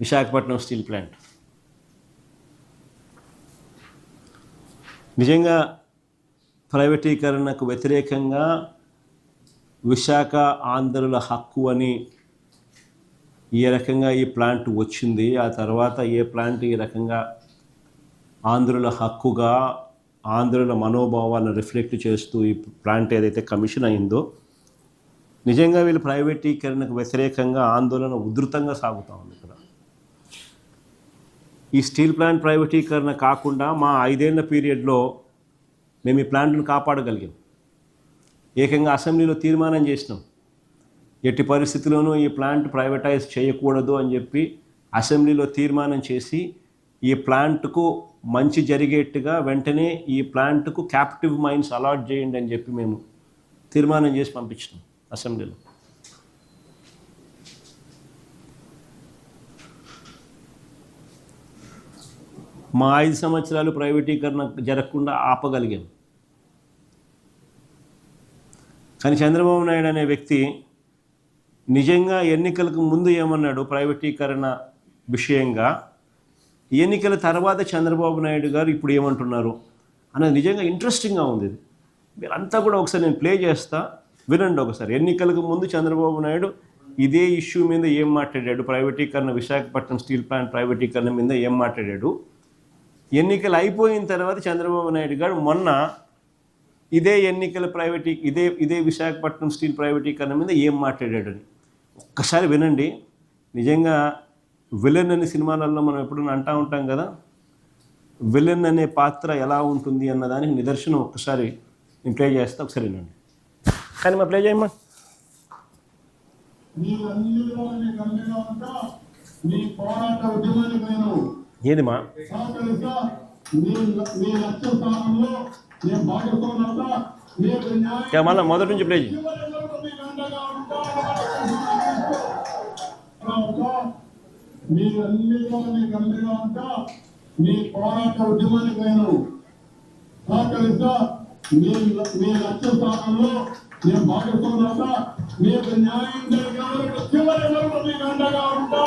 Visakhapatnam steel plant నిజంగా ప్రైవేటీకరణకు వ్యతిరేకంగా విశాఖ ఆంధ్రుల హక్కు అని ఏ రకంగా ఈ ప్లాంట్ వచ్చింది, ఆ తర్వాత ఏ ప్లాంట్ ఈ రకంగా ఆంధ్రుల హక్కుగా ఆంధ్రుల మనోభావాలను రిఫ్లెక్ట్ చేస్తూ ఈ ప్లాంట్ ఏదైతే కమిషన్ అయిందో, నిజంగా వీళ్ళు ప్రైవేటీకరణకు వ్యతిరేకంగా ఆందోళన ఉధృతంగా సాగుతూ ఉంది. ఇక్కడ ఈ స్టీల్ ప్లాంట్ ప్రైవేటీకరణ కాకుండా మా 5 ఏళ్ల పీరియడ్లో మేము ఈ ప్లాంట్ను కాపాడగలిగాం. ఏకంగా అసెంబ్లీలో తీర్మానం చేసినాం, ఎట్టి పరిస్థితుల్లోనూ ఈ ప్లాంట్ ప్రైవేటైజ్ చేయకూడదు అని చెప్పి అసెంబ్లీలో తీర్మానం చేసి ఈ ప్లాంట్కు మంచి జరిగేట్టుగా వెంటనే ఈ ప్లాంట్కు క్యాప్టివ్ మైన్స్ అలాట్ చేయండి అని చెప్పి మేము తీర్మానం చేసి పంపించినాం అసెంబ్లీలో. మా 5 సంవత్సరాలు ప్రైవేటీకరణ జరగకుండా ఆపగలిగాం. కానీ చంద్రబాబు నాయుడు అనే వ్యక్తి నిజంగా ఎన్నికలకు ముందు ఏమన్నాడు ప్రైవేటీకరణ విషయంగా, ఎన్నికల తర్వాత చంద్రబాబు నాయుడు గారు ఇప్పుడు ఏమంటున్నారు అన్నది నిజంగా ఇంట్రెస్టింగ్గా ఉంది. మీరంతా కూడా ఒకసారి నేను ప్లే చేస్తా, వినండి ఒకసారి. ఎన్నికలకు ముందు చంద్రబాబు నాయుడు ఇదే ఇష్యూ మీద ఏం మాట్లాడాడు, ప్రైవేటీకరణ విశాఖపట్నం స్టీల్ ప్లాంట్ ప్రైవేటీకరణ మీద ఏం మాట్లాడాడు, ఎన్నికలు అయిపోయిన తర్వాత చంద్రబాబు నాయుడు గారు మొన్న ఇదే ఎన్నికల ఇదే విశాఖపట్నం స్టీల్ ప్రైవేటీకరణ మీద ఏం మాట్లాడాడని ఒక్కసారి వినండి. నిజంగా విలన్ అనే సినిమాలలో మనం ఎప్పుడైనా అంటూ ఉంటాం కదా, విలన్ అనే పాత్ర ఎలా ఉంటుంది అన్నదానికి నిదర్శనం ఒక్కసారి నేను ప్లే చేస్తా, ఒకసారి వినండి. కానీ మా ప్లే చేయమ్మా. ఏది మా మళ్ళీ మొదటి నుంచి ప్లే చేయి. మీ పోరాట ఉద్యమానికి నేను సహకరిస్తా, మీ లక్ష్య స్థానంలో నేను భాగస్వామ్యత, మీకు న్యాయం జరిగే చివరి వరకు మీకు అండగా ఉంటా.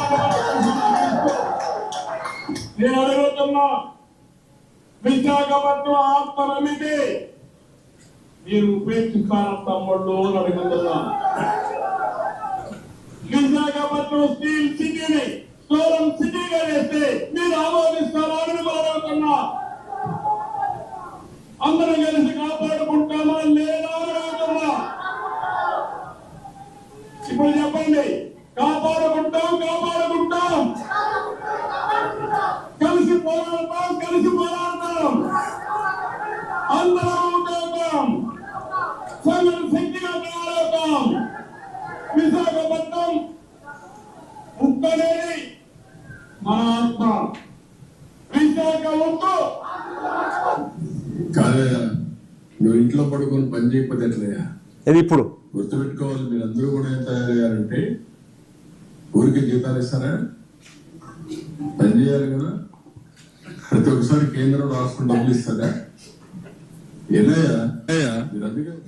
నేను అడుగుతున్నా, విశాఖపట్నం ఆత్మనమిది మీరు ఉపేక్షిస్తారా తమ్ముళ్ళు అని అడుగుతున్నా. విశాఖపట్నం స్టీల్ సిటీని సోలం సిటీగా చేస్తే మీరు ఆమోదిస్తారా అని అడుగుతున్నా. అందరం కలిసి కాపాడుకుంటామా లేదా అని అడుగుతున్నా. ఇప్పుడు చెప్పండి, కాపాడుకుంటాం కలిసి పోరాడతాం అందరం ఉంటాం, సగం శక్తిగా తయారవుతాం. విశాఖపట్నం ఉక్కనేది మన ఆత్మ, విశాఖ ఉక్కు కాదయా. నువ్వు ఇంట్లో పడుకొని పని చేయకపోతే ఎట్లయ్యా? ఇది ఇప్పుడు గుర్తుపెట్టుకోవాలి, మీరందరూ కూడా ఏం తయారయ్యారంటే ఊరికి జీతాలు ఇస్తారా? పని చేయాలి కదా. ప్రతి ఒక్కసారి కేంద్రం రాష్ట్రం డబ్బులు ఇస్తారా? ఏనయ్యా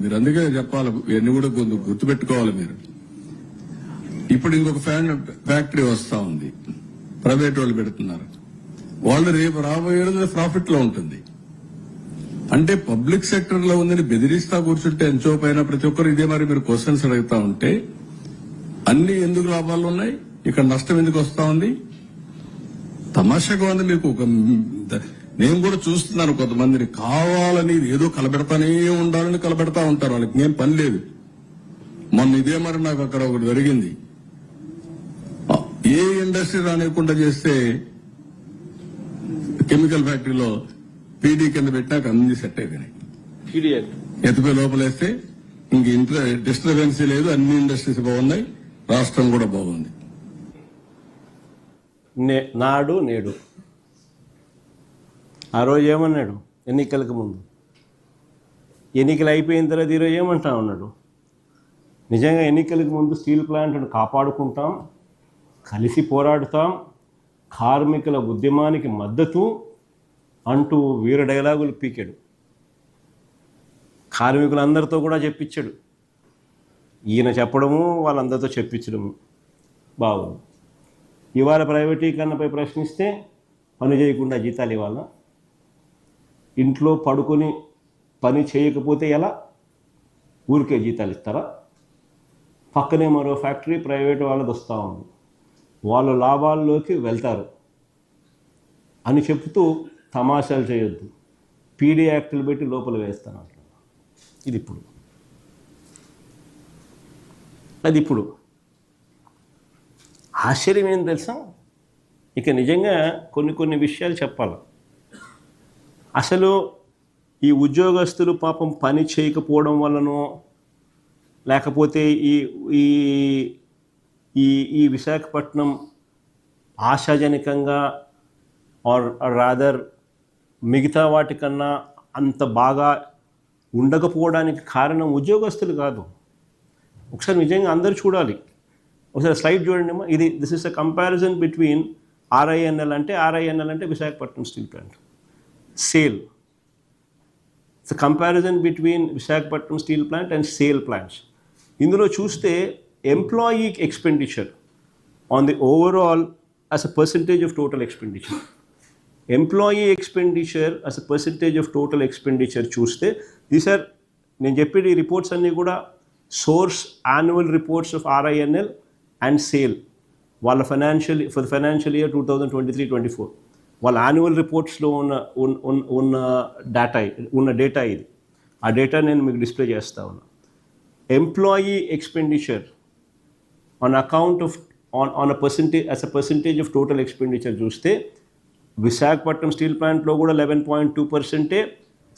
మీరు అందుకే చెప్పాలి, ఇవన్నీ కూడా గుర్తుపెట్టుకోవాలి మీరు. ఇప్పుడు ఇంకొక ఫ్యాక్టరీ వస్తా ఉంది, ప్రైవేట్ వాళ్ళు పెడుతున్నారు. వాళ్ళు రేపు రాబోయే రోజుల్లో ప్రాఫిట్ లో ఉంటుంది. అంటే పబ్లిక్ సెక్టర్ లో ఉందని బెదిరిస్తా కూర్చుంటే ఎంచోపైన ప్రతి ఒక్కరు ఇదే మరి మీరు క్వశ్చన్స్ అడుగుతా ఉంటే అన్ని ఎందుకు లాభాలు ఉన్నాయి, ఇక్కడ నష్టం ఎందుకు వస్తా ఉంది? తమాషాగా ఉంది మీకు. నేను కూడా చూస్తున్నాను, కొంతమందిని కావాలని ఏదో కలబెడతానే ఉండాలని కలబెడతా ఉంటారు, వాళ్ళకి ఏం పని లేదు. మొన్న ఇదే మరి నాకు అక్కడ ఒకటి జరిగింది. ఏ ఇండస్ట్రీ రానివ్వకుండా చేస్తే కెమికల్ ఫ్యాక్టరీలో పీడీ కింద పెట్టినాక అన్ని సెట్ అయిపోయినాయి. ఎత్తిపోయి లోపలేస్తే ఇంక డిస్టర్బెన్సీ లేదు, అన్ని ఇండస్ట్రీస్ బాగున్నాయి, రాష్ట్రం కూడా బాగుంది. నాడు నేడు ఆ రోజు ఏమన్నాడు ఎన్నికలకు ముందు, ఎన్నికలు అయిపోయిన తర్వాత ఈరోజు ఏమంటా ఉన్నాడు. నిజంగా ఎన్నికలకు ముందు స్టీల్ ప్లాంట్ను కాపాడుకుంటాం, కలిసి పోరాడుతాం, కార్మికుల ఉద్యమానికి మద్దతు అంటూ వీర డైలాగులు పీకాడు. కార్మికులందరితో కూడా చెప్పించాడు. ఈయన చెప్పడము వాళ్ళందరితో చెప్పించడము బాగుంది. ఇవాళ ప్రైవేటీకరణపై ప్రశ్నిస్తే పని చేయకుండా జీతాలు ఇవ్వాలా? ఇంట్లో పడుకొని పని చేయకపోతే ఎలా? ఊరికే జీతాలు ఇస్తారా? పక్కనే మరో ఫ్యాక్టరీ ప్రైవేట్ వాళ్ళది వస్తూ ఉంది, వాళ్ళు లాభాల్లోకి వెళ్తారు అని చెప్తూ తమాషాలు చేయొద్దు. పీడీ యాక్టులు పెట్టి లోపల వేస్తాను అట్లా. ఇది ఇప్పుడు అది ఇప్పుడు ఆశ్చర్యం ఏం తెలుసా? ఇక నిజంగా కొన్ని విషయాలు చెప్పాలి. అసలు ఈ ఉద్యోగస్తులు పాపం పని చేయకపోవడం వల్లనో, లేకపోతే ఈ ఈ ఈ ఈ విశాఖపట్నం ఆశాజనకంగా ఆర్ రాదర్ మిగతా వాటికన్నా అంత బాగా ఉండకపోవడానికి కారణం ఉద్యోగస్తులు కాదు. ఒకసారి నిజంగా అందరూ చూడాలి. ఒకసారి స్లైడ్ చూడండి అమ్మా. This is a comparison between RINL అంటే Visakhapatnam steel plant SAIL. It's a comparison between Visakhapatnam steel plant and SAIL plants. ఇందులో చూస్తే employee expenditure on the overall as a percentage of total expenditure, employee expenditure as a percentage of total expenditure చూస్తే these are, నేను చెప్పేది ఈ reports అన్నీ కూడా source annual reports of RINL and SAIL వాళ్ళ financial year 2023-24 వాళ్ళ annual రిపోర్ట్స్లో ఉన్న data ఇది. ఆ డేటా నేను మీకు డిస్ప్లే చేస్తా ఉన్నా. Employee expenditure on account of on a percentage as a percentage of total expenditure చూస్తే విశాఖపట్నం స్టీల్ ప్లాంట్లో కూడా 11.2%,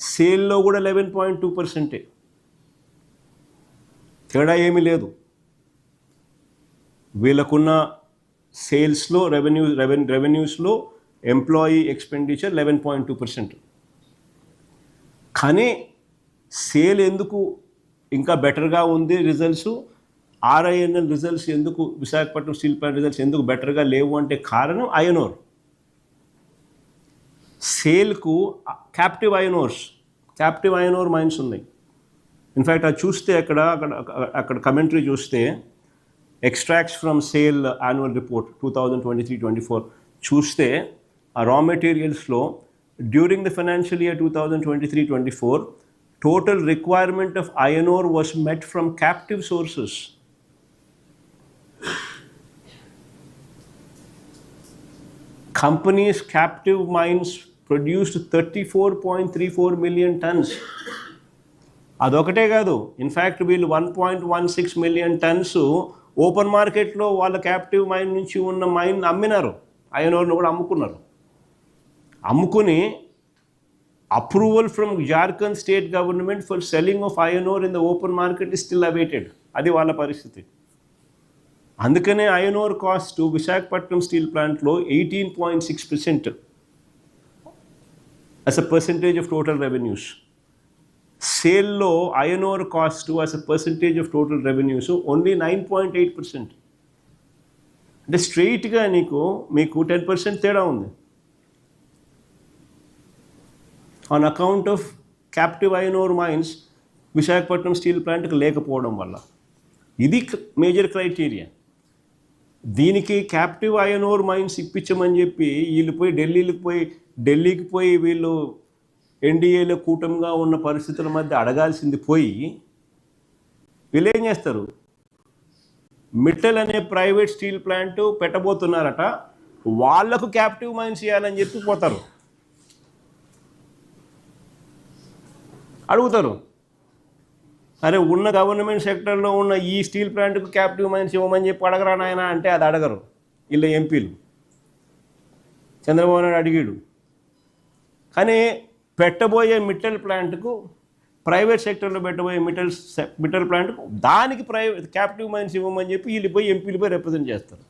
సేల్లో కూడా 11.2%. తేడా ఏమీ లేదు. వీళ్ళకున్న సేల్స్లో రెవెన్యూస్లో ఎంప్లాయీ ఎక్స్పెండిచర్ 11.2%. కానీ సేల్ ఎందుకు ఇంకా బెటర్గా ఉంది రిజల్ట్స్, ఆర్ఐఎన్ఎల్ రిజల్ట్స్ ఎందుకు, విశాఖపట్నం స్టీల్ ప్లాంట్ రిజల్ట్స్ ఎందుకు బెటర్గా లేవు అంటే కారణం ఐరన్ ఓర్. సేల్కు క్యాప్టివ్ ఐరన్ ఓర్ మైన్స్ ఉన్నాయి. ఇన్ఫ్యాక్ట్ అది చూస్తే అక్కడ కమెంటరీ చూస్తే extracts from SAIL annual report 2023-24 చూస్తే ఆ రా మెటీరియల్స్లో during the financial year 2023-24 total requirement of iron ore was met from captive sources. Companies' captive mines produced 34.34 million tons. అదొకటే కాదు, ఇన్ఫ్యాక్ట్ వీళ్ళు 1.16 million tons ఓపెన్ మార్కెట్లో వాళ్ళ captive mine నుంచి ఉన్న మైన్ అమ్మినారు. ఐరన్ ఓర్ను కూడా అమ్ముకుని approval from Jharkhand state government for selling of iron ore in the open market is still awaited. అది వాళ్ళ పరిస్థితి. అందుకనే iron ore cost Visakhapatnam steel ప్లాంట్లో 18.6% as a percentage of total revenues. సేల్లో iron ore cost as a percentage of total revenues only 9.8%. అంటే స్ట్రెయిట్గా మీకు 10% తేడా ఉంది on account of captive iron ore mines Visakhapatnam steel ప్లాంట్కి లేకపోవడం వల్ల. ఇది మేజర్ క్రైటీరియా. దీనికి క్యాప్టివ్ ఐరన్ ఓర్ మైన్స్ ఇప్పించమని చెప్పి వీళ్ళు పోయి ఢిల్లీకి పోయి వీళ్ళు ఎన్డీఏలో కూటమిగా ఉన్న పరిస్థితుల మధ్య అడగాల్సింది పోయి వీళ్ళు ఏం చేస్తారు, మిట్టల్ అనే ప్రైవేట్ స్టీల్ ప్లాంట్ పెట్టబోతున్నారట, వాళ్లకు క్యాప్టివ్ మైన్స్ ఇవ్వాలని చెప్పి పోతారు, అడుగుతారు. అరే ఉన్న గవర్నమెంట్ సెక్టర్లో ఉన్న ఈ స్టీల్ ప్లాంట్కు క్యాప్టివ్ మైన్స్ ఇవ్వమని చెప్పి అడగరా నాయన అంటే అది అడగరు వీళ్ళ ఎంపీలు. చంద్రబాబు నాయుడు అడిగాడు. కానీ పెట్టబోయే మిట్టల్ ప్లాంట్కు, ప్రైవేట్ సెక్టర్లో పెట్టబోయే మిట్టల్ ప్లాంట్కు దానికి క్యాప్టివ్ మైన్స్ ఇవ్వమని చెప్పి వీళ్ళు పోయి ఎంపీలు పోయి రిప్రజెంట్ చేస్తారు.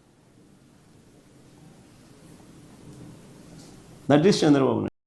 That is Chandrababu Naidu.